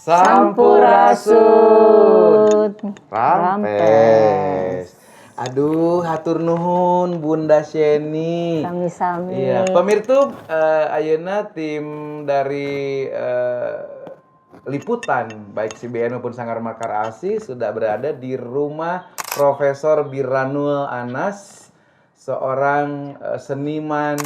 Sampurasun Rampes. Aduh, hatur nuhun Bunda Sheni. Sami-sami. Iya, pemirsa, ayeuna tim dari liputan baik CBN maupun Sanggar Makar ASI sudah berada di rumah Profesor Biranul Anas, seorang seniman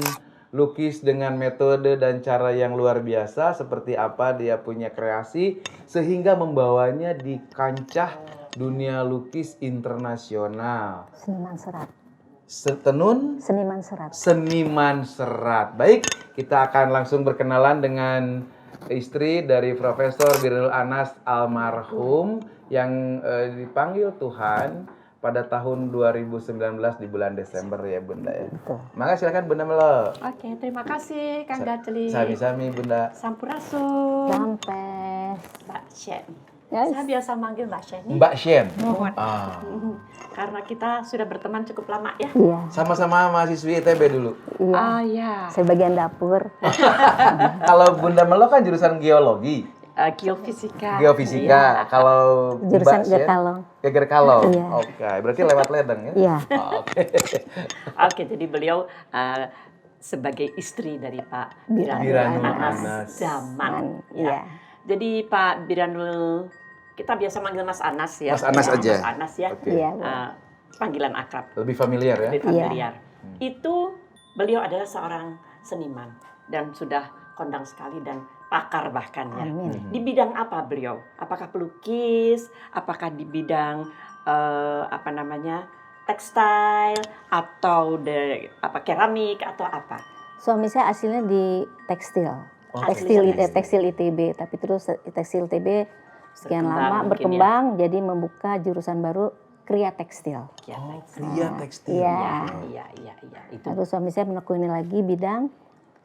lukis dengan metode dan cara yang luar biasa. Seperti apa dia punya kreasi sehingga membawanya di kancah dunia lukis internasional. Seniman serat. Seniman serat. Baik, kita akan langsung berkenalan dengan istri dari Profesor Biranul Anas almarhum yang dipanggil Tuhan pada tahun 2019 di bulan Desember ya Bunda ya. Betul. Maka silakan Bunda Melo. Oke, terima kasih Kang Gatli. Sami-sami Bunda. Sampurasun. Rampes. Mbak Shen. Yes. Saya biasa manggil Mbak Shen. Mbak Shen. Karena kita sudah berteman cukup lama ya. Iya. Sama-sama mahasiswi ITB dulu. Iya. Iya. Saya bagian dapur. Kalau Bunda Melo kan jurusan geologi. Geofisika. Geofisika. Iya. Kalau Jurusan Mbak Shen, Gerkalong. Gerkalong. Iya. Oke, berarti lewat ledeng ya? Iya. Oke. Oke, jadi beliau sebagai istri dari Pak Biranul Biranul Anas. Anas Zaman. Iya. Jadi Pak Biranul, kita biasa manggil Mas Anas ya. Mas Anas Ya, aja. Mas Anas ya. Oke. Iya. Panggilan akrab. Lebih familiar ya? Lebih familiar. Itu beliau adalah seorang seniman dan sudah kondang sekali dan pakar bahkan ya. Amin. Di bidang apa beliau? Apakah pelukis? Apakah di bidang tekstil atau keramik atau apa? Suami saya aslinya di tekstil. Oh, Tekstil ITB, tapi terus tekstil ITB sekian lama berkembang jadi membuka jurusan baru Kria Tekstil. Kria tekstil. Iya. Iya. Itu. Terus suami saya menekuni lagi bidang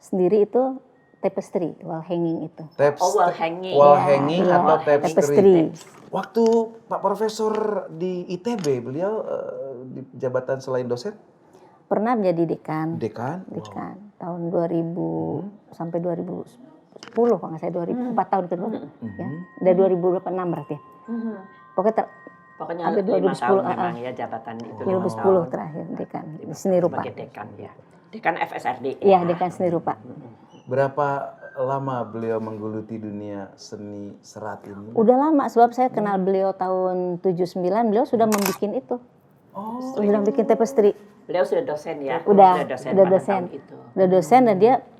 sendiri itu tapestry, wall hanging itu. Wall hanging. Wall Iya, hanging iya. atau tapestry. Tapestry. Waktu Pak Profesor di ITB, beliau di jabatan selain dosen? Pernah menjadi dekan. Dekan? Dekan tahun 2000 sampai 2010 kalau nggak saya 4 tahun kedua. Ya. Dari 2006 berarti. Pokoknya Hampir 5 tahun 2010, memang ya jabatan itu. 2010 terakhir dekan di seni rupa. Sebagai dekan ya. Dekan FSRD. Iya, dekan seni rupa. Berapa lama beliau menggeluti dunia seni serat ini? Udah lama sebab saya kenal beliau tahun 79, beliau sudah membuat itu. Sudah bikin tapestry. Beliau sudah dosen ya. Udah pada dosen. tahun itu. Udah dosen dan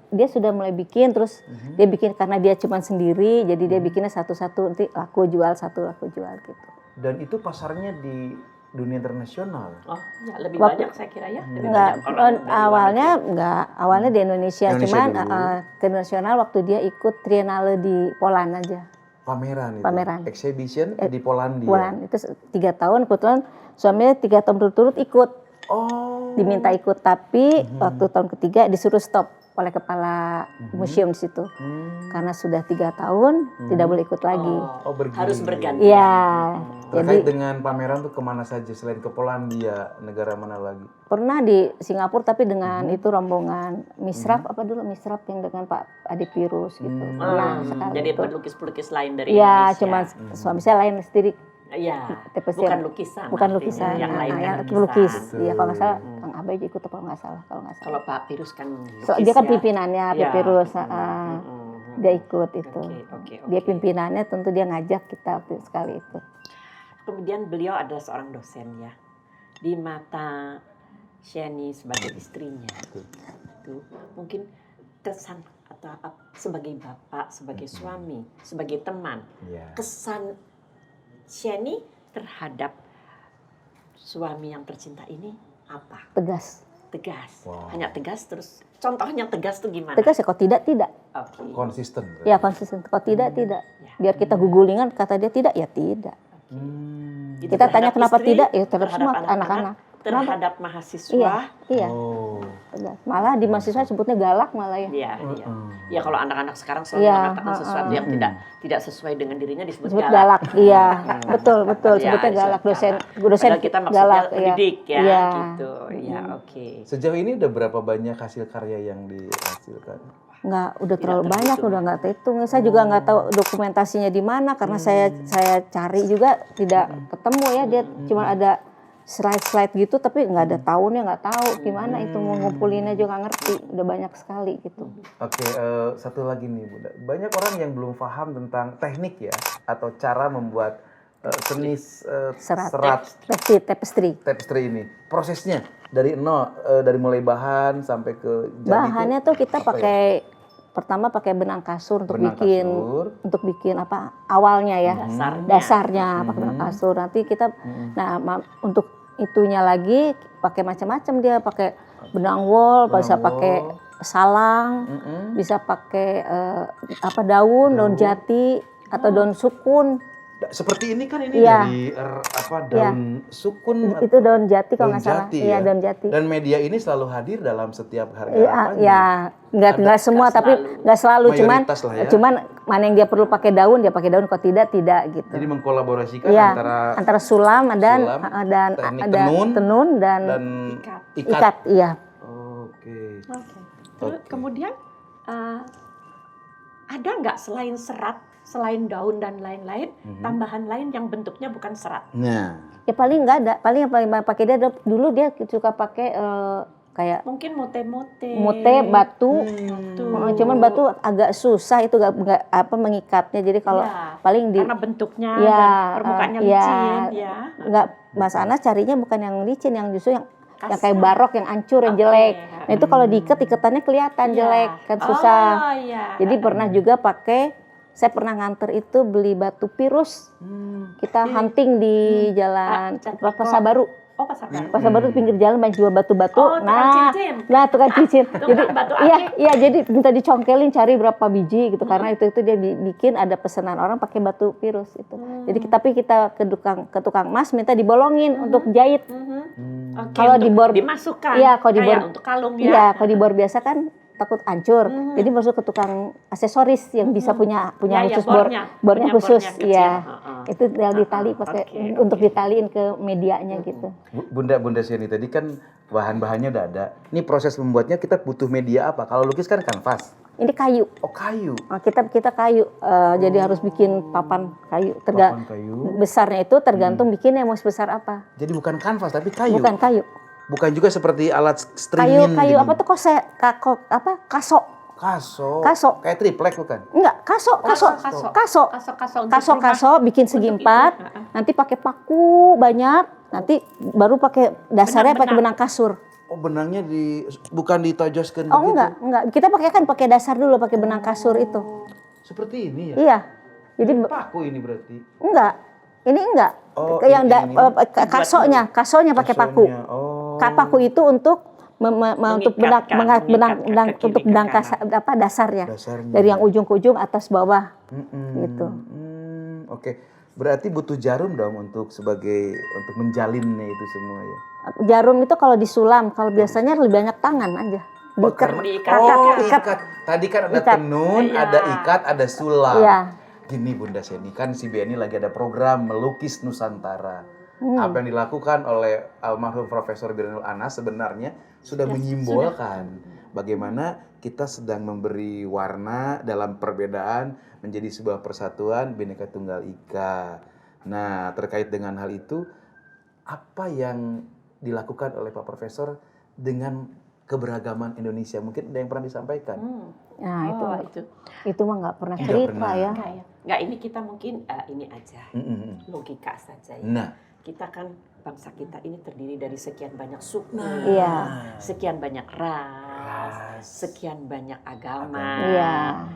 dia sudah mulai bikin terus dia bikin karena dia cuma sendiri jadi dia bikinnya satu-satu nanti laku jual gitu. Dan itu pasarnya di dunia internasional. Oh, ya lebih banyak saya kira ya. Lebih Enggak, banyak kalau dari awalnya di Indonesia cuman dulu. ke nasional waktu dia ikut Triennale di Poland aja. Pameran itu. Pameran. Exhibition di Polandia. Poland itu 3 tahun kebetulan suaminya 3 tahun berturut-turut ikut. Oh. Diminta ikut tapi waktu tahun ketiga disuruh stop oleh kepala museum di situ. Karena sudah 3 tahun tidak boleh ikut lagi. Oh, bergilir. harus berganti. Iya. Terkait Jadi dengan pameran tuh kemana saja selain ke Polandia, negara mana lagi? pernah di Singapura tapi dengan itu rombongan Misraf misraf yang dengan Pak Adi Pirus gitu. Pernah sekali Jadi itu. pelukis-pelukis lain dari Iya, Indonesia. cuman suami saya lain sendiri. Iya. Tapestry. Bukan lukisan. Bukan artinya. lukisan. Yang lain kan yang lukisan. lukis. Iya, kalau nggak salah Kang Abai ikut atau kalau nggak salah. Kalau Pak Pirus kan lukis Dia kan ya. pimpinannya, Pak Iya. Pirus. Dia ikut itu. Oke. Dia pimpinannya tentu dia ngajak kita waktu sekali itu. Kemudian beliau adalah seorang dosen ya. Di mata Sheni sebagai istrinya. Itu mungkin kesan atau sebagai bapak, sebagai suami, sebagai teman. Iya. Kesan Sheni terhadap suami yang tercinta ini apa? Tegas. Tegas. Wow. Hanya tegas terus. Contohnya tegas tuh gimana? Tegas ya, kalau tidak. Oke. Konsisten. berarti. Ya konsisten. Kalau tidak. Biar kita gugulingan kata dia tidak, ya tidak. Itu Kita tanya terhadap kenapa istri, tidak, ya terhadap terhadap semua anak-anak. terhadap mahasiswa. Iya. Oh. Malah di mahasiswa sebutnya galak malah ya. Iya, iya. Ya kalau anak-anak sekarang selalu Iya, mengatakan sesuatu yang tidak sesuai dengan dirinya disebut Sebut galak. galak. Iya, betul Iya, sebutnya disebut galak. Dosen Padahal kita maksudnya galak. pendidik ya, Iya. gitu. Ya, oke. Sejauh ini udah berapa banyak hasil karya yang dihasilkan? Nggak, udah terlalu terhitung. banyak, udah nggak terhitung. Saya juga nggak tahu dokumentasinya di mana karena saya cari juga tidak ketemu ya. Dia cuma ada slide gitu, tapi nggak ada tahunnya, nggak tahu gimana itu mau ngumpulinnya juga nggak ngerti. Udah banyak sekali gitu. Oke, satu lagi nih Bunda. Banyak orang yang belum paham tentang teknik ya atau cara membuat senis serat tapestry ini. Prosesnya dari nol, dari mulai bahan sampai ke jadi Bahannya itu tuh kita apa ya? pakai pertama pakai benang kasur untuk Benang bikin kasur. untuk bikin apa awalnya ya dasarnya pakai benang kasur. Nanti kita untuk itunya lagi pakai macam-macam, dia pakai benang wol, bisa pakai salang, bisa pakai daun jati atau daun sukun. Seperti ini kan ini Iya. dari daun sukun Itu daun jati kalau daun nggak salah. jati Iya, ya. daun jati. Dan media ini selalu hadir dalam setiap harga Iya, ya, nggak semua, tapi nggak selalu, Mayoritas lah ya. cuman mana yang dia perlu pakai daun, dia pakai daun, kalau tidak gitu. Jadi mengkolaborasikan Iya, antara sulam dan teknik ada tenun dan ikat. ikat, iya. Oke. Oke. Terus kemudian ada nggak selain serat, selain daun dan lain-lain, tambahan lain yang bentuknya bukan serat? Nah, Ya paling nggak ada, paling yang paling pakai dia dulu dia suka pakai kayak Mungkin mote-mote. mute batu. Tuh. Cuman batu agak susah itu nggak mengikatnya. Jadi kalau Iya, paling di karena bentuknya Iya, dan permukaannya iya. licin, ya. nggak Mas Anas carinya bukan yang licin, yang justru yang Kasar. kayak barok, yang hancur, yang Oke. jelek. Nah itu kalau diikat iketannya kelihatan Iya. jelek, kan susah. Oh, iya. Jadi pernah juga saya pernah nganter itu beli batu pirus. Kita hunting di jalan Pasar Baru. Oh, Pasar Baru. Pasar Baru pinggir jalan banyak jual batu-batu. Oh, tukang cincin. Tukang cincin. Jadi batu iya jadi minta dicongkelin cari berapa biji gitu karena itu dia bikin ada pesanan orang pakai batu pirus itu. Jadi tapi kita ke tukang emas minta dibolongin untuk jahit. Oke, Kalau untuk dibordir dimasukkan. Iya, kalau kayak dibor untuk kalung ya. Iya, kalau dibor biasa kan takut hancur. Jadi masuk ke tukang aksesoris yang bisa punya Ya, khusus bornya. bornya Punya khusus. bornya kecil. Iya. Heeh. Itu tinggal ditali pakai Oke, untuk ditaliin ke medianya gitu. Bunda Sheni tadi kan bahan-bahannya udah ada. Ini proses membuatnya kita butuh media apa? Kalau lukis kan kanvas. Ini kayu. Oh, kayu. Nah, kita kayu. Jadi harus bikin papan kayu. Papan kayu. Besarnya itu tergantung bikinnya mau sebesar apa. Jadi bukan kanvas tapi kayu. Bukan kayu. Bukan juga seperti alat streaming. Kayu gini. apa tuh kaso. Kaso. Kayak triplek bukan? Enggak, kaso. Kaso bikin segi empat, nanti pakai paku banyak, nanti baru pakai dasarnya pakai benang kasur. Oh, benangnya bukan ditojoskan Oh begitu? enggak, kita pakai dasar dulu pakai benang kasur itu. Seperti ini ya? Iya, jadi Paku ini berarti. ini enggak. Oh, Yang ini. kasonya pakai paku. Oh. Paku itu untuk untuk benang dasarnya. Dari yang ujung ke ujung atas bawah. Gitu. Oke. Berarti butuh jarum dong untuk menjalinnya itu semua ya. Jarum itu kalau disulam, kalau biasanya lebih banyak tangan aja. Diikat. Ikat. Tadi kan ada tenun, ada ikat, ada sulam. Iya. Gini Bunda Sheni, kan si BNI lagi ada program melukis Nusantara. Apa yang dilakukan oleh almarhum Profesor Biranul Anas sebenarnya sudah menyimbolkan bagaimana kita sedang memberi warna dalam perbedaan menjadi sebuah persatuan Bhinneka Tunggal Ika. Nah, terkait dengan hal itu, apa yang dilakukan oleh Pak Profesor dengan keberagaman Indonesia? Mungkin ada yang pernah disampaikan. Nah, itu mah nggak pernah Nggak cerita pernah. ya. Nggak, ini kita mungkin ini aja. Logika saja ya. Nah, Kita kan bangsa kita ini terdiri dari sekian banyak suku, Iya. sekian banyak ras, sekian banyak agama. Iya.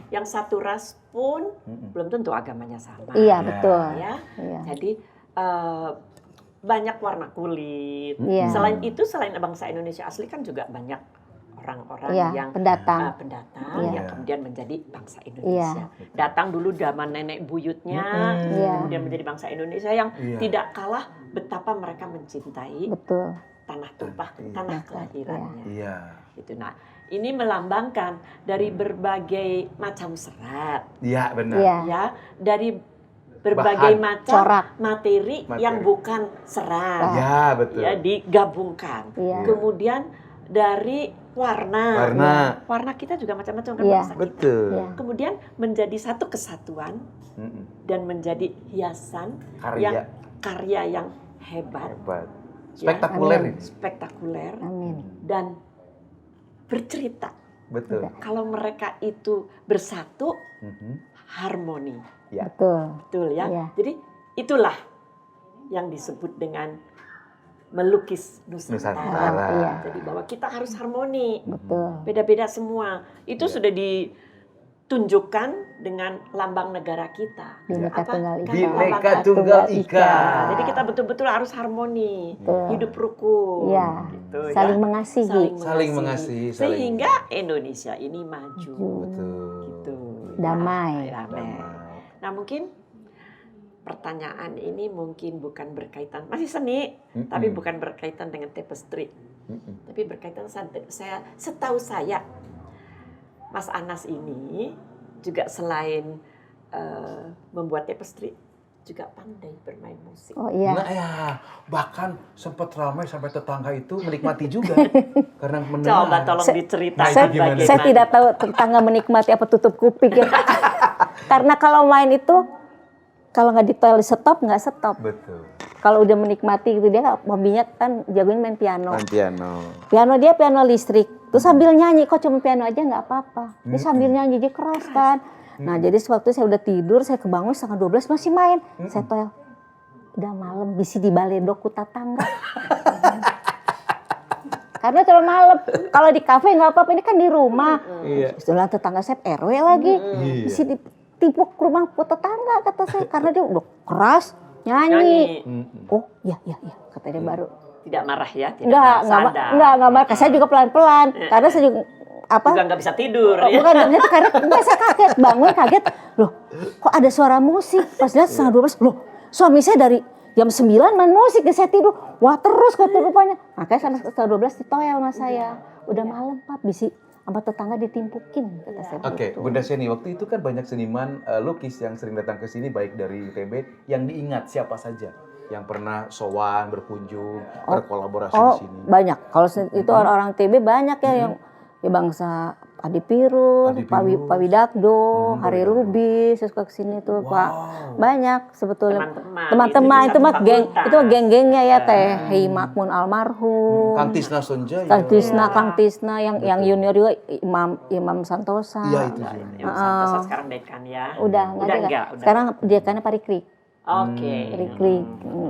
Yang satu ras pun belum tentu agamanya sama. Iya, betul. Ya. Iya. Jadi banyak warna kulit. Iya. Selain itu, selain bangsa Indonesia asli kan juga banyak orang-orang Iya, yang pendatang. pendatang Iya. yang kemudian menjadi bangsa Indonesia. Datang dulu zaman nenek buyutnya, Iya. kemudian menjadi bangsa Indonesia yang Iya. tidak kalah betapa mereka mencintai Betul. tanah tumpah, tanah kelahirannya. Iya. Itu. Nah, ini melambangkan dari berbagai macam serat, Iya, benar. Iya. ya, dari berbagai Bahan. macam Corak. materi yang bukan serat, Iya, betul. ya, digabungkan. Iya. Kemudian dari warna, Warna. warna kita juga macam-macam kan Iya. bangsa kita. Betul. Iya. Kemudian menjadi satu kesatuan dan menjadi hiasan yang karya yang hebat, Hebat. Ya. Spektakuler Amin. ini. spektakuler, Amin. dan bercerita. Betul. Kalau mereka itu bersatu, Mhm. harmoni. Ya. Betul. Betul ya. Iya. Jadi itulah yang disebut dengan melukis Nusantara. Nusantara. Iya. Jadi bahwa kita harus harmoni. Betul. Beda-beda semua. Itu Iya. sudah ditunjukkan dengan lambang negara kita. Bhinneka Apa? Tunggal Ika. Bhinneka Tunggal Ika. Jadi kita betul-betul harus harmoni, Betul. hidup rukun, Iya. gitu Saling ya. mengasihi. Saling mengasihi, saling- Sehingga Indonesia ini maju. Betul. Gitu. Damai. Ya, damai. Nah, mungkin pertanyaan ini mungkin bukan berkaitan, masih seni, tapi bukan berkaitan dengan tapestry. Tapi berkaitan, saya setahu saya Mas Anas ini juga selain membuat tapestry juga pandai bermain musik. Oh iya. Nah ya, bahkan sempat ramai sampai tetangga itu menikmati juga karena mendengar. Coba tolong diceritakan Nah, itu gimana? bagaimana. Saya tidak tahu tetangga menikmati apa tutup kuping ya. Karena kalau main itu kalau nggak detail stop nggak stop. Betul. Kalau udah menikmati gitu dia hobinya kan jagoin main piano. Main piano. Piano dia piano listrik. Terus sambil nyanyi, kok cuma piano aja nggak apa-apa. Dia sambil nyanyi dia keras kan. Nah jadi sewaktu saya udah tidur, saya kebangun 11:30 masih main. Saya toel, udah malam bisi di baledok ku tetangga. Karena terlalu malam. Kalau di kafe nggak apa-apa, ini kan di rumah. Iya. Istilah tetangga saya RW lagi. Iya. Bisi ditimpuk ke rumah ku tetangga kata saya. Karena dia udah keras nyanyi. Oh iya kata dia baru. Tidak marah ya? Tidak Enggak marah. Saya juga pelan-pelan. Karena saya juga Juga nggak bisa tidur. Oh, bukan nggak bisa, karena saya kaget, bangun kaget. Loh, kok ada suara musik? Pas lihat 11:30, loh, suami saya dari jam 9 main musik, saya tidur. Wah, terus kata rupanya. Makanya sampai 11:30 ditoel sama saya. Udah malam, Pak, bisi sama tetangga ditimpukin, kata saya. Oke, begitu. Bunda Sheni, waktu itu kan banyak seniman lukis yang sering datang ke sini, baik dari ITB, yang diingat siapa saja yang pernah sowan, berkunjung, berkolaborasi di sini. Banyak. Kalau itu orang-orang TB banyak ya yang ya bangsa Adi Pirun, Pak Widakdo, Hari Lubis, suka kesini tuh Pak. Banyak sebetulnya. Teman-teman itu mah geng-gengnya ya Teh Hei Makmun almarhum. Kang Tisna Sonjaya. Kang Tisna yang junior juga Imam Santosa. Iya itu sih. Imam Santosa sekarang dekan ya. Udah enggak. Sekarang dekannya Pak Rikrik. Oke. Rikrik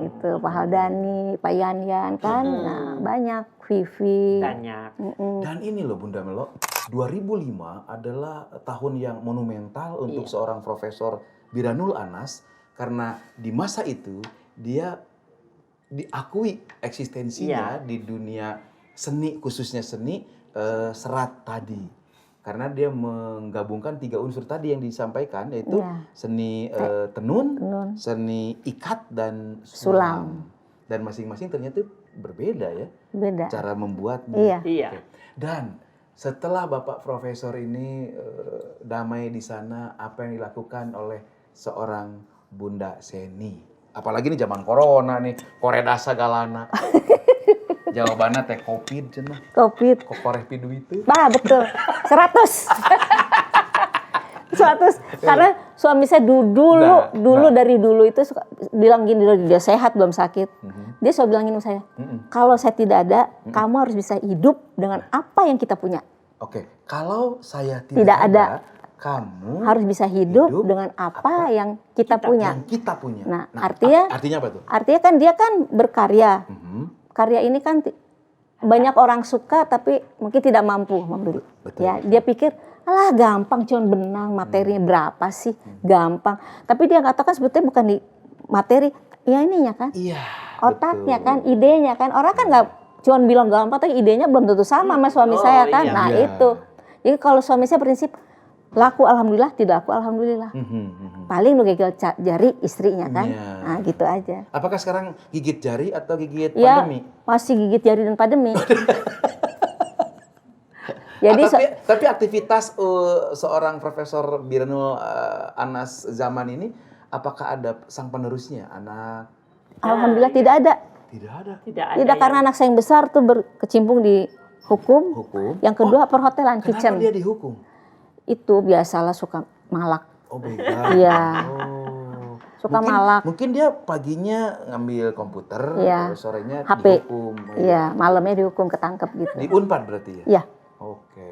itu Pak Haldani, Pak Yan kan. Nah, banyak Vivi. Banyak. Dan ini loh Bunda Melo, 2005 adalah tahun yang monumental untuk seorang Profesor Biranul Anas karena di masa itu dia diakui eksistensinya di dunia seni, khususnya seni serat tadi. Karena dia menggabungkan 3 unsur tadi yang disampaikan, yaitu seni tenun, seni ikat, dan sulam. Dan masing-masing ternyata berbeda ya. Beda. Cara membuatnya. Iya. Dan setelah Bapak Profesor ini damai di sana, apa yang dilakukan oleh seorang Bunda Sheni? Apalagi ini zaman corona nih, koredasa galana. Jawabannya teh COVID cenah. Covid. Kok koreh pidu itu? Bah, betul. 100. 100. Karena suami saya dulu dari dulu itu suka bilang gini, dia sehat belum sakit. Dia selalu bilang gini saya, kalau saya tidak ada, kamu harus bisa hidup dengan apa yang kita punya. Oke, kalau saya tidak ada, kamu harus bisa hidup dengan apa yang kita punya. Yang kita punya. Nah, artinya apa tuh? Artinya kan dia kan berkarya. Karya ini kan banyak orang suka tapi mungkin tidak mampu membeli. Betul. Ya, dia pikir, alah gampang cuman benang, materinya berapa sih? Gampang. Tapi dia nggak tahu kan sebetulnya bukan di materi, ya ininya kan. Iya. Otaknya kan, idenya kan. Orang kan nggak cuman bilang gampang, tapi idenya belum tentu sama sama suami saya kan. Iya. Nah, itu. Jadi kalau suami saya prinsip Laku alhamdulillah, tidak laku alhamdulillah. Paling nu gigit jari istrinya kan. Iya. Nah, gitu aja. Apakah sekarang gigit jari atau gigit Ya, pandemi? masih gigit jari dan pandemi. Jadi Tapi aktivitas seorang Profesor Biranul Anas zaman ini, apakah ada sang penerusnya, anak? alhamdulillah tidak ada. Tidak ada. Tidak ada. Tidak, karena anak saya yang besar tuh berkecimpung di hukum. Hukum. Yang kedua perhotelan, Kenapa kitchen. dia dihukum? Itu biasalah suka malak. Oh beda. Iya. Oh. Suka malak. Mungkin dia paginya ngambil komputer, Iya. sorenya HP. dihukum. Iya, malamnya dihukum ketangkep gitu. Di Unpad berarti ya? Iya, Oke.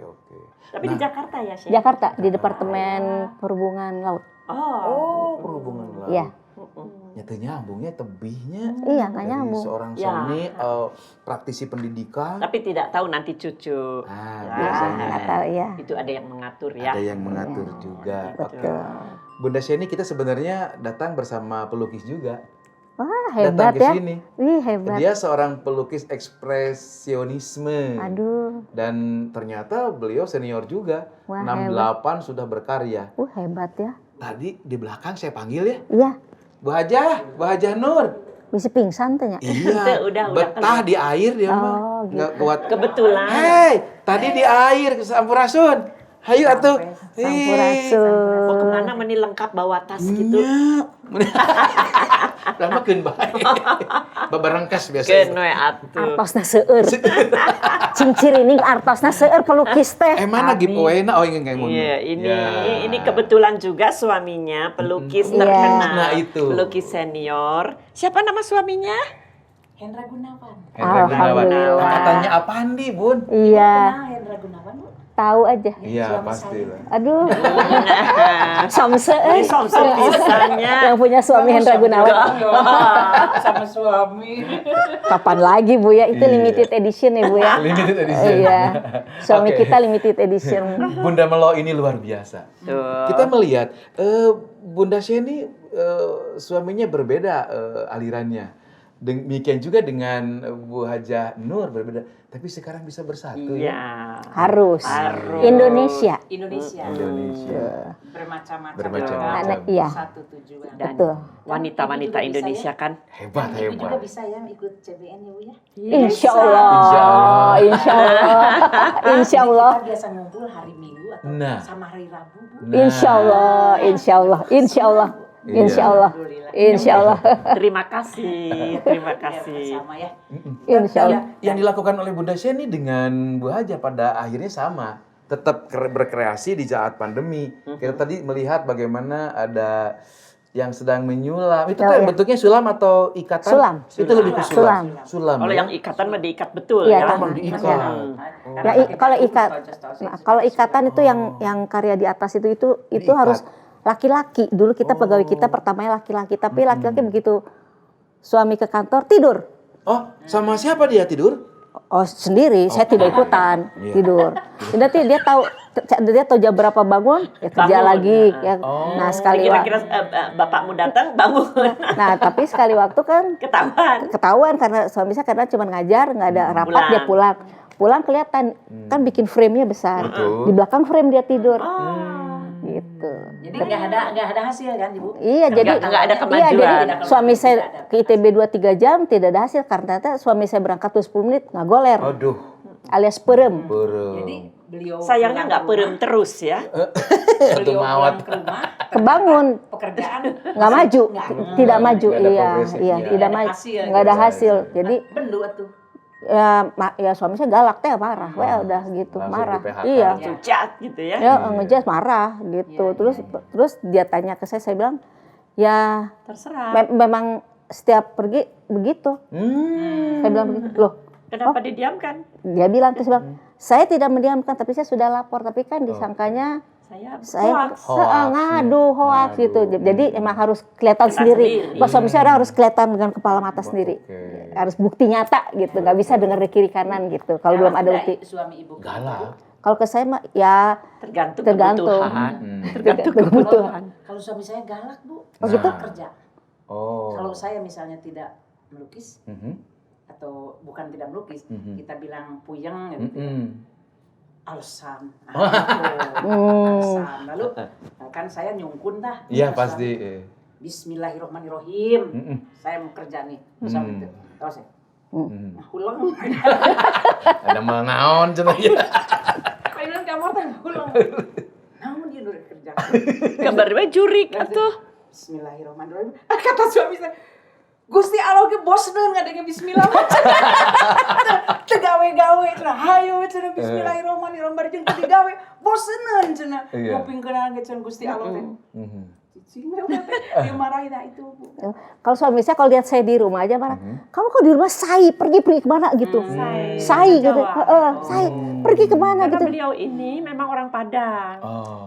Tapi di Jakarta ya, Syekh? Jakarta di Departemen Perhubungan Laut. Oh, perhubungan laut. Iya. Nyata nyambungnya, tebihnya. Iya, nggak Dari nyambung. seorang Ya. suami, praktisi pendidikan. Tapi tidak tahu nanti cucu. Nah, Ya, biasanya Nggak tahu ya. Itu ada yang mengatur ya. ada yang mengatur juga. Oke. Betul. Bunda Sheni, kita sebenarnya datang bersama pelukis juga. Wah, hebat datang ke ya. sini. Wih, hebat. Dia seorang pelukis ekspresionisme. Aduh, Dan ternyata beliau senior juga. Wah, 68 sudah berkarya. hebat ya. Tadi di belakang saya panggil ya, Iya, Bu Hajah Nur. bisa pingsan tanya. Iya, Udah betah di air dia mah. Oh, gitu. Nggak kuat. Kebetulan. Hei, tadi di air Sampurasun. Hayu atuh. Sampurasun. Mau kemana meni lengkap bawa tas gitu. Udah makin baik. Babarengkas biasa. Keun we atuh. Artosna seueur. Cincirining artosna seueur pelukis teh. Mana giveaway-na? Oh, ingin kayak Iya, ini kebetulan juga suaminya pelukis Iya. terkenal. Nah, itu. Pelukis senior. Siapa nama suaminya? Hendra Gunawan. Alhamdulillah. Angkatannya apaan di, Bun? Iya, Nah, Hendra Gunawan, Bu. tahu aja. Iya, Suami pasti saya. lah. Aduh, somse Ini somse pisannya. yang punya suami Hendra Gunawan. Sama suami. Kapan lagi Bu ya? Itu Iya. limited edition ya Bu ya? Limited edition. Iya, suami Oke. kita limited edition. Bunda Melo ini luar biasa. Tuh. Kita melihat Bunda Sheni suaminya berbeda alirannya. Demikian juga dengan Bu Hajah Nur berbeda, tapi sekarang bisa bersatu ya. Iya. Harus. Harus. Indonesia. Indonesia. Indonesia. Bermacam-macam. Bermacam-macam. Anak, iya. Satu tujuan. Dan Betul. wanita-wanita Ibu juga bisa Indonesia ya? kan. Hebat, Ibu juga hebat. bisa ya ikut CBN ya, Bu ya? Insya Allah. Insya Allah. Insya Allah. Insya Allah. Kita biasa ngumpul hari Minggu atau Nah. sama hari Rabu, Bu. Nah. Insya Allah. Insya Allah. Insya Allah. Iya. Insya Allah. Alhamdulillah. Insya Allah. Terima kasih. Terima kasih. Bersama ya. Insya Allah. Yang dilakukan oleh Bunda Sheni dengan Bu Hajah pada akhirnya sama. Tetap berkreasi di saat pandemi. Kita tadi melihat bagaimana ada yang sedang menyulam. Itu Oh, kan iya. bentuknya sulam atau ikatan? Sulam. Itu lebih ke sulam. Sulam. Kalau ya? yang ikatan mah diikat betul Iya, ya. kan. Emang diikat. Ya, kalau ikatan itu yang karya di atas itu Diikat. harus laki-laki. Dulu kita pegawai kita pertamanya laki-laki, tapi laki-laki begitu suami ke kantor tidur. Oh, sama siapa dia tidur? Oh, sendiri, saya tidak ikutan Iya. tidur. Nanti dia tahu jam berapa bangun, ya kerja Bangun. lagi. Ya. Oh. Nah sekali Kira-kira bapakmu datang bangun. nah tapi sekali waktu kan Ketahuan. karena suami saya karena cuma ngajar, nggak ada rapat, Pulang. dia pulang kelihatan kan bikin frame-nya besar. Betul. Di belakang frame dia tidur. Oh. Gitu. Jadi nggak ada hasil kan, Ibu? Iya, jadi nggak ada Iya, kemajuan. jadi suami saya ke ITB 2-3 jam tidak ada hasil karena ternyata suami saya berangkat tuh 10 menit nggak goler Aduh, alias perem. beureum. Beliau Sayangnya nggak perem terus ya. Itu mawat. ke rumah, Kebangun pekerjaan nggak maju, tidak maju, nggak ada iya, progresif, iya, ya. tidak Nggak ada maju, hasil, nggak ada gitu. hasil. Jadi bendu tuh. ya suami saya galak teh marah, wah udah gitu Langsung marah, di PHK. iya, Pucat gitu ya. ya ngejas marah gitu. Terus dia tanya ke saya bilang ya Terserah. memang setiap pergi begitu. Saya bilang begitu, loh. Kenapa didiamkan? Dia bilang terus bilang, saya tidak mendiamkan, tapi saya sudah lapor, tapi kan disangkanya Saya saya hoax. ngadu hoax gitu. Jadi emang harus kelihatan sendiri. Pas suami saya harus kelihatan dengan kepala mata sendiri. Oke. Harus bukti nyata gitu, nggak bisa dengar dari kiri kanan gitu. Kalau belum ada bukti. Suami Ibu. Galak. Kalau ke saya mah ya Tergantung Tergantung. kebutuhan. Hmm. Tergantung Kalau, kebutuhan. kalau suami saya galak, Bu. Oh, gitu? Kerja. Oh. Kalau saya misalnya tidak melukis Mhm. atau bukan tidak melukis, Mhm. kita bilang puyeng gitu. Mhm. Alasan. Alasan. Lalu kan saya nyungkun dah. Iya Alasan. pasti. Bismillahirrahmanirrahim. Saya mau kerja nih. Sama itu. Tahu saya. Nah, ulang. Ada mengaon cenah ya. Kainan kamar teh ulang. Namun dia udah kerja. Gambar we jurik atuh. Bismillahirrahmanirrahim. Kata suami saya, Gusti Allah ke bosneun ngadenge bismillah. Teu gawe-gawe cenah. Hayo cenah bismillahirrahmanirrahim bari jeung teu digawe bosneun cenah. Iya. Ngopingkeun ge cenah Gusti Allah teh. Cicing mah udah teh dimarahin itu, Bu. Kalau suami saya kalau lihat saya di rumah aja marah, kamu kok di rumah say, pergi kemana gitu. Say gitu. Say, pergi kemana Karena gitu. beliau ini memang orang Padang,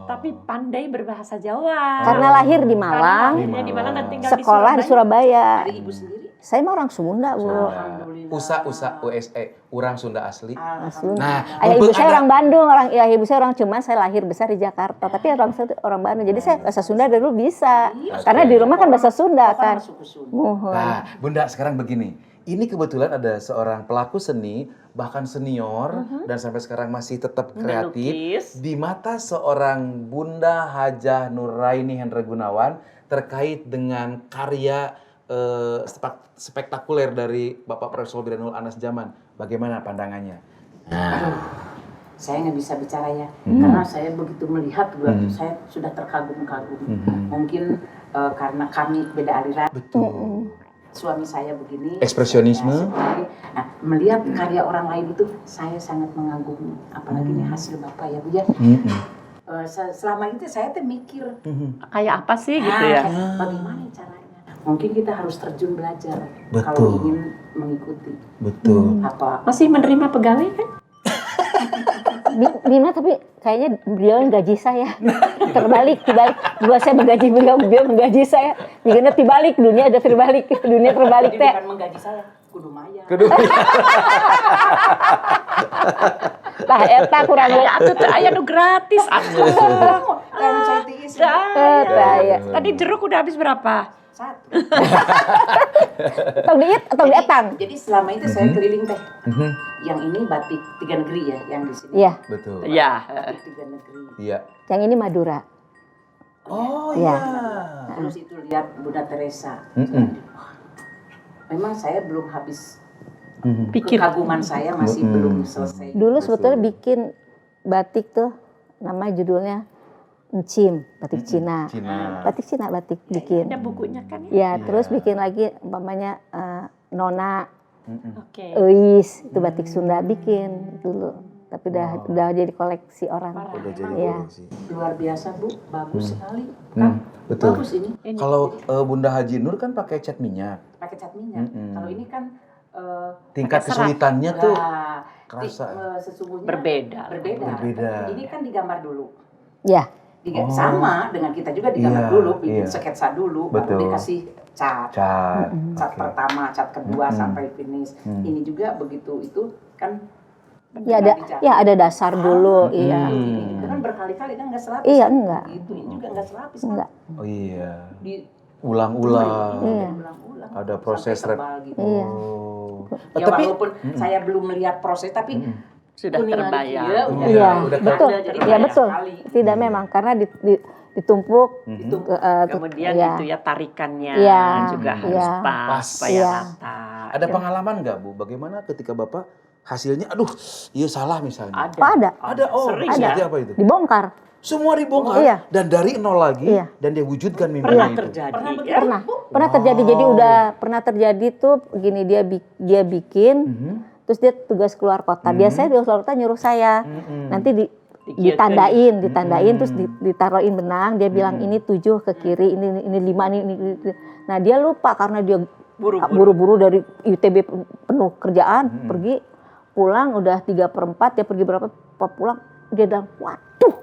tapi pandai berbahasa Jawa. Karena lahir di Malang, Lahirnya di Malang dan tinggal sekolah di Surabaya. Dari ibu sendiri. Saya mah orang Sunda, Bu. Alhamdulillah. USA, urang Sunda asli. Sunda. Nah, Ayah ibu mumpung saya ada- orang Bandung, ibu saya orang Cuman, saya lahir besar di Jakarta, tapi orang Bandung. Jadi saya bahasa Sunda dulu bisa. Karena di rumah kan bahasa Sunda kan. Suku Sunda. Mohon. Nah, Bunda sekarang begini. Ini kebetulan ada seorang pelaku seni, bahkan senior, dan sampai sekarang masih tetap kreatif. Melukis. Di mata seorang Bunda Hajah Nuraini Hendra Gunawan terkait dengan karya spektakuler dari Bapak Profesor Biranul Anas Zaman. Bagaimana pandangannya? Aduh, saya nggak bisa bicara ya, karena saya begitu melihat, saya sudah terkagum-kagum. Mungkin karena kami beda aliran, Betul. suami saya begini. Ekspresionisme. Ya, seperti, nah, melihat karya orang lain itu, saya sangat mengagumi. Apalagi ini hasil Bapak ya, Bu ya. Selama itu saya tuh mikir, Kayak apa sih gitu ya? bagaimana caranya? Mungkin kita harus terjun belajar Betul. kalau ingin mengikuti Betul. apa. Masih menerima pegawai kan? Bima tapi kayaknya beliau yang gaji saya. Terbalik. Dua saya menggaji beliau menggaji saya. Jika terbalik, dunia ada terbalik. Dunia terbalik Jadi teh. bukan menggaji saya, kudu maya. Kedua. Tah eta kurang Ya atuh teh aya nu gratis atuh. Karena saya tiis. ya. Tadi jeruk udah habis berapa? Satu. Tong diit atau dietang? Jadi selama itu saya keliling teh. Yang ini batik tiga negeri ya, yang di sini. Iya, Betul. Iya. Batik tiga negeri. Iya. yang ini Madura. Oh Iya. iya. Terus itu lihat Bunda Teresa. Memang saya belum habis, Pikir. kekaguman saya masih belum selesai. Dulu sebetulnya bikin batik tuh nama judulnya Encim, batik Cina. Batik Cina bikin. Ada bukunya kan ya? Ya, terus bikin lagi umpamanya Nona, Oke. Eis, itu batik Sunda bikin dulu. Tapi udah jadi koleksi orang. Udah jadi Iya. koleksi. Luar biasa Bu, bagus sekali. Kan? Betul. Bagus ini. Kalau Bunda Haji Nur kan pakai cat minyak. Pakai cat minyak. Kalau ini kan Tingkat Pakai serat. kesulitannya tuh nah, kerasa. sesungguhnya Berbeda. Berbeda. Ini kan digambar dulu. Ya, Sama dengan kita juga digambar Iya, dulu, bikin iya. sketsa dulu, Betul. baru dikasih cat. Cat. Cat Oke. pertama, cat kedua sampai finish. Ini juga begitu itu kan. ya ada dasar dulu, iya. Ini juga kan berkali-kali kan nggak selapis. Iya, kan? enggak. Gitu. Ini juga nggak selapis. Kan? Enggak. Oh iya. Di Ulang-ulang. Iya. ulang-ulang. Ada sampai proses tebal gitu. Iya. Oh. Ya Tapi walaupun saya belum melihat proses, tapi Sudah kuningan terbayang. dia Iya, udah betul. ada, jadi Iya, banyak betul. sekali. Tidak memang karena ditumpuk Kemudian iya. itu ya tarikannya Iya. juga harus Iya. pas, Pas. supaya Iya. rata. ada pengalaman nggak Bu? Bagaimana ketika Bapak hasilnya, aduh, iya salah misalnya. Ada. Oh, ada. Ada, Sering seperti ya. apa itu? Dibongkar. Semua dibongkar Iya. dan dari nol lagi Iya. dan dia wujudkan Pernah mimpinya itu. terjadi. Pernah ya? begitu? Pernah terjadi. Jadi udah pernah terjadi tuh gini, dia bikin terus dia tugas keluar kota. Biasanya dia keluar kota nyuruh saya. Nanti ditandain terus ditaruhin benang, dia bilang ini 7 ke kiri, ini 5 ini. Nah, dia lupa karena dia buru-buru dari ITB penuh kerjaan, pergi pulang udah 3/4, dia pergi berapa pulang, dia bilang, waduh,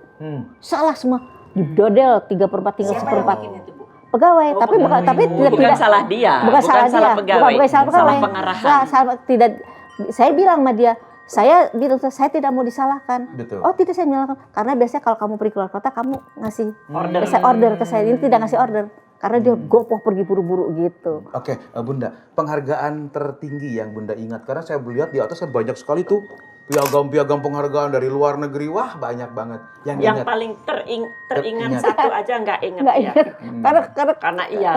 salah semua, didodel 3/4 tinggal Siapa yang 1/4. bikin itu, Bu? Pegawai, tapi Bukan salah dia, bukan salah dia, pegawai, bukan salah pegawai. salah pengarahan. Tidak, saya bilang sama dia, saya bilang saya tidak mau disalahkan. Betul. Oh tidak, saya menyalahkan karena biasanya kalau kamu pergi keluar kota kamu ngasih Order. order ke saya, ini tidak ngasih order karena dia gopoh pergi buru-buru gitu. Oke, Bunda, penghargaan tertinggi yang Bunda ingat, karena saya melihat di atas kan banyak sekali tuh piagam-piagam penghargaan dari luar negeri. Wah, banyak banget. Yang Yang ingat. paling teringat Teringat. satu aja nggak ingat Nggak ya. ingat. Karena Iya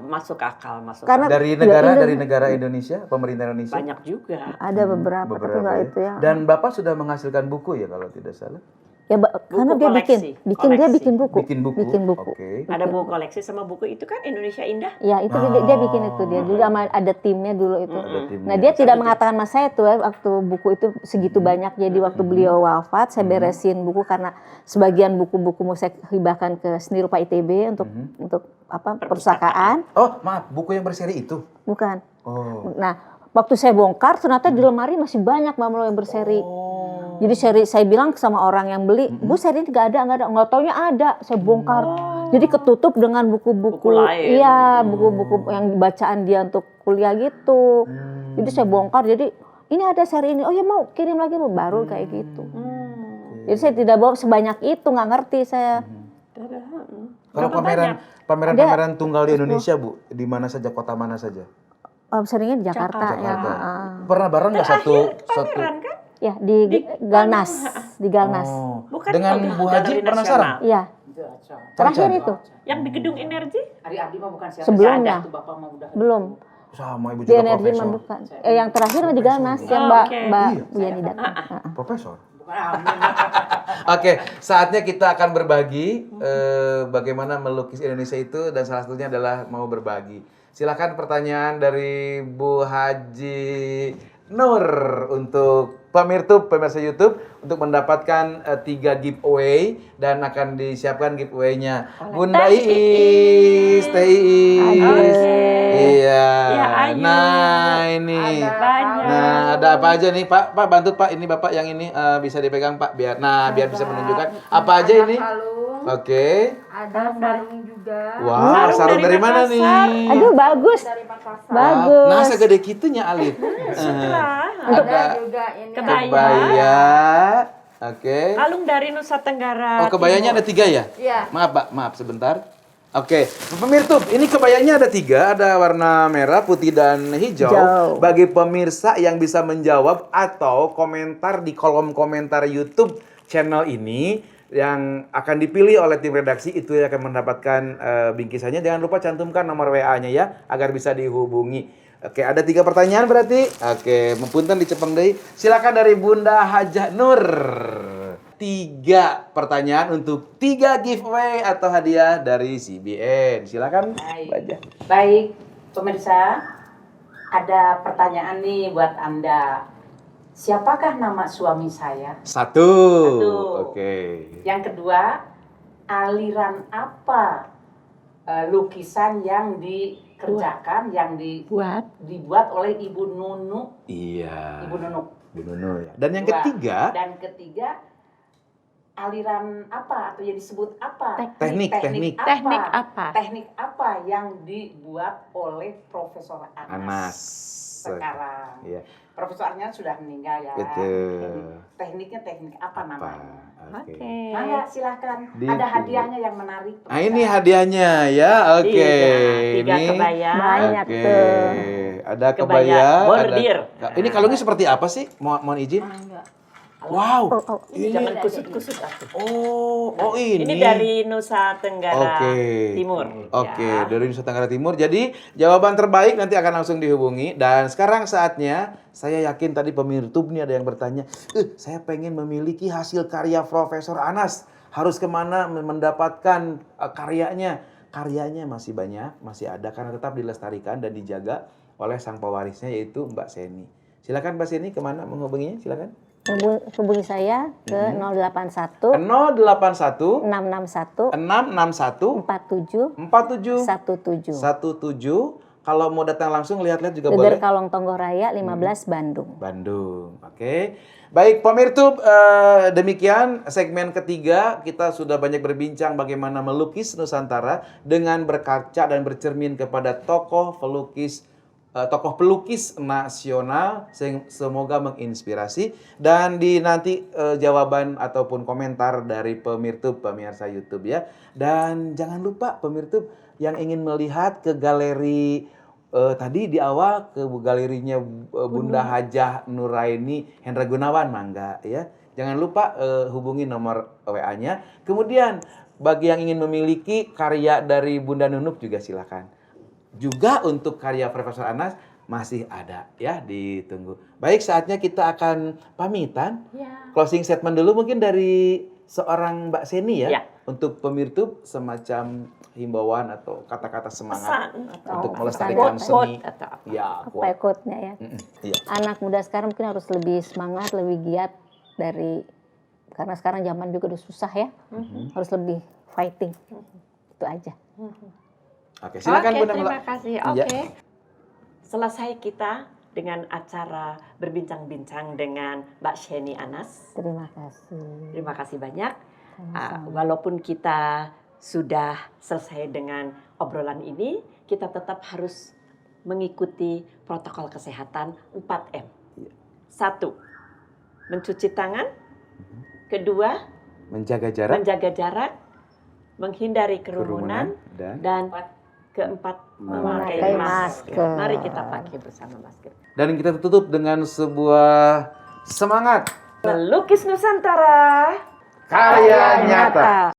masuk akal, masuk Karena- akal. Dari negara Indonesia, pemerintah Indonesia. Banyak juga. ada beberapa, tapi nggak ya. itu ya. Dan Bapak sudah menghasilkan buku ya kalau tidak salah. Ya, karena dia koleksi. dia bikin buku. Bikin buku. Bikin buku. Oke. Ada buku koleksi sama buku itu kan Indonesia Indah. Ya, itu dia bikin itu dia. Dulu ada timnya dulu itu. Ada timnya. Nah, dia tidak mengatakan sama saya tuh waktu buku itu segitu banyak. Jadi waktu beliau wafat, saya beresin buku karena sebagian buku-buku mau saya hibahkan ke seni rupa ITB untuk perpustakaan. Oh, maaf, buku yang berseri itu. Bukan. Oh. Nah, waktu saya bongkar ternyata di lemari masih banyak Mbak Melo yang berseri. Jadi saya bilang sama orang yang beli, Bu, seri ini nggak ada. Nggak taunya ada, saya bongkar. Jadi ketutup dengan buku-buku, Buku lain. iya, buku-buku yang bacaan dia untuk kuliah gitu. Jadi saya bongkar, jadi ini ada seri ini, oh ya mau kirim lagi Bu, baru kayak gitu. Jadi saya tidak bawa sebanyak itu, nggak ngerti saya. Kalau pameran tunggal di Indonesia, Bu, di mana saja, kota mana saja? Seringnya di Jakarta, ya. Pernah bareng nggak satu? Pameran kan? Ya di Galnas, di Galnas. Oh. Bukan Dengan oh, Bu Haji galeri pernah nasional. sarang? Iya, terakhir itu. Yang di Gedung Energi? Ari Adi mah bukan siapa. Sebelumnya. Itu Bapak mah udah. Belum. Sama Ibu Di juga energi profesor. mah bukan. Yang terakhir mah di Galnas, yang Oh, Mbak oke. Yani datang. Profesor. Bukan amin. Oke, saatnya kita akan berbagi bagaimana melukis Indonesia itu, dan salah satunya adalah mau berbagi. Silakan pertanyaan dari Bu Haji Nur untuk pemirsa YouTube untuk mendapatkan 3 giveaway, dan akan disiapkan giveaway-nya Bunda Iis, Teh Iis. Iya. Ya, Ayu. Nah, ini. Banyak. Nah, ada apa aja nih, Pak? Pak, bantu Pak, ini Bapak yang ini bisa dipegang, Pak, biar bisa menunjukkan apa aja ini. Oke. Ada sarung juga. Wah, sarung dari mana nih? Aduh, bagus. Bagus. Nah, segede kitunya Alif. Ada juga ini. Kebaya. Oke. Kalung dari Nusa Tenggara. Oh, kebayanya ada 3 ya? Iya. Maaf, Pak. Maaf sebentar. Oke, pemirsa, ini kebayanya ada 3, ada warna merah, putih, dan hijau. Hijau. Bagi pemirsa yang bisa menjawab atau komentar di kolom komentar YouTube channel ini, yang akan dipilih oleh tim redaksi itu yang akan mendapatkan bingkisannya. Jangan lupa cantumkan nomor WA-nya ya, agar bisa dihubungi. Oke, ada 3 pertanyaan berarti. Oke, mempunten dicepeng deui. Silakan dari Bunda Hajah Nur. 3 pertanyaan untuk 3 giveaway atau hadiah dari CBN. Silakan baca. Baik, pemirsa, ada pertanyaan nih buat Anda. Siapakah nama suami saya? 1. Satu. Oke. Yang kedua, aliran apa lukisan yang dikerjakan, yang dibuat oleh Ibu Nunu? Iya. Ibu Nunu. Bu Nunu ya. Dan yang Dua. ketiga, Dan ketiga, aliran apa atau yang disebut apa? Teknik. Teknik apa? Teknik apa yang dibuat oleh Profesor Anas, Anas. sekarang? Iya. Profesor Anas sudah meninggal ya. Betul. Tekniknya teknik apa namanya? Oke. Mangga silakan. Di- Ada hadiahnya yang menarik. Nah, ini hadiahnya ya. Oke. Tiga Ini kebaya. Banyak Oke. tuh. Ada Kebaya kebaya, bordir. Ini kalungnya seperti apa sih? Mohon izin. Wow. Jangan kusut-kusut aku. Oh ini. Ini dari Nusa Tenggara Oke. Timur. Oke, Ya. dari Nusa Tenggara Timur. Jadi jawaban terbaik nanti akan langsung dihubungi. Dan sekarang saatnya, saya yakin tadi pemirsa nih ada yang bertanya, saya pengen memiliki hasil karya Profesor Anas. Harus kemana mendapatkan karyanya? Karyanya masih banyak, masih ada karena tetap dilestarikan dan dijaga oleh sang pewarisnya, yaitu Mbak Seni. Silakan Mbak Seni, kemana menghubunginya? Silakan. Hubungi saya ke 081 081 661 661 47 47 17. 17. Kalau mau datang langsung lihat-lihat juga Geger boleh. Kalong Tonggo Raya 15 Bandung. Bandung. Oke. Baik, pemirsa, demikian segmen ketiga. Kita sudah banyak berbincang bagaimana melukis Nusantara dengan berkaca dan bercermin kepada tokoh pelukis nasional. Semoga menginspirasi, dan nanti jawaban ataupun komentar dari pemirsa YouTube ya. Dan jangan lupa pemirsa yang ingin melihat ke galeri tadi di awal ke galerinya Bunda Hajah Nuraini Hendra Gunawan, mangga ya. Jangan lupa hubungi nomor WA-nya. Kemudian bagi yang ingin memiliki karya dari Bunda Nunuk juga silakan. Juga untuk karya Profesor Anas masih ada ya, ditunggu. Baik, saatnya kita akan pamitan. Closing statement dulu mungkin dari seorang Mbak Seni ya. Ya. Untuk pemirsa semacam himbauan atau kata-kata semangat Pesan untuk atau melestarikan quote seni. atau apa. Ya, Apa ya quote-nya ya? Iya. Anak muda sekarang mungkin harus lebih semangat, lebih giat karena sekarang zaman juga udah susah ya. Harus lebih fighting. Itu aja. Oke, silakan Oke, Bunda. terima kasih. Iya. Oke. Selesai kita dengan acara berbincang-bincang dengan Mbak Sheni Anas. Terima kasih. Terima kasih banyak. Walaupun kita sudah selesai dengan obrolan ini, kita tetap harus mengikuti protokol kesehatan 4M. 1. Mencuci tangan. 2. Menjaga jarak. Menjaga jarak. Menghindari kerumunan. Dan 4. Memakai masker. Mari kita pakai bersama masker. Dan kita tutup dengan sebuah semangat. Melukis Nusantara. Karya nyata.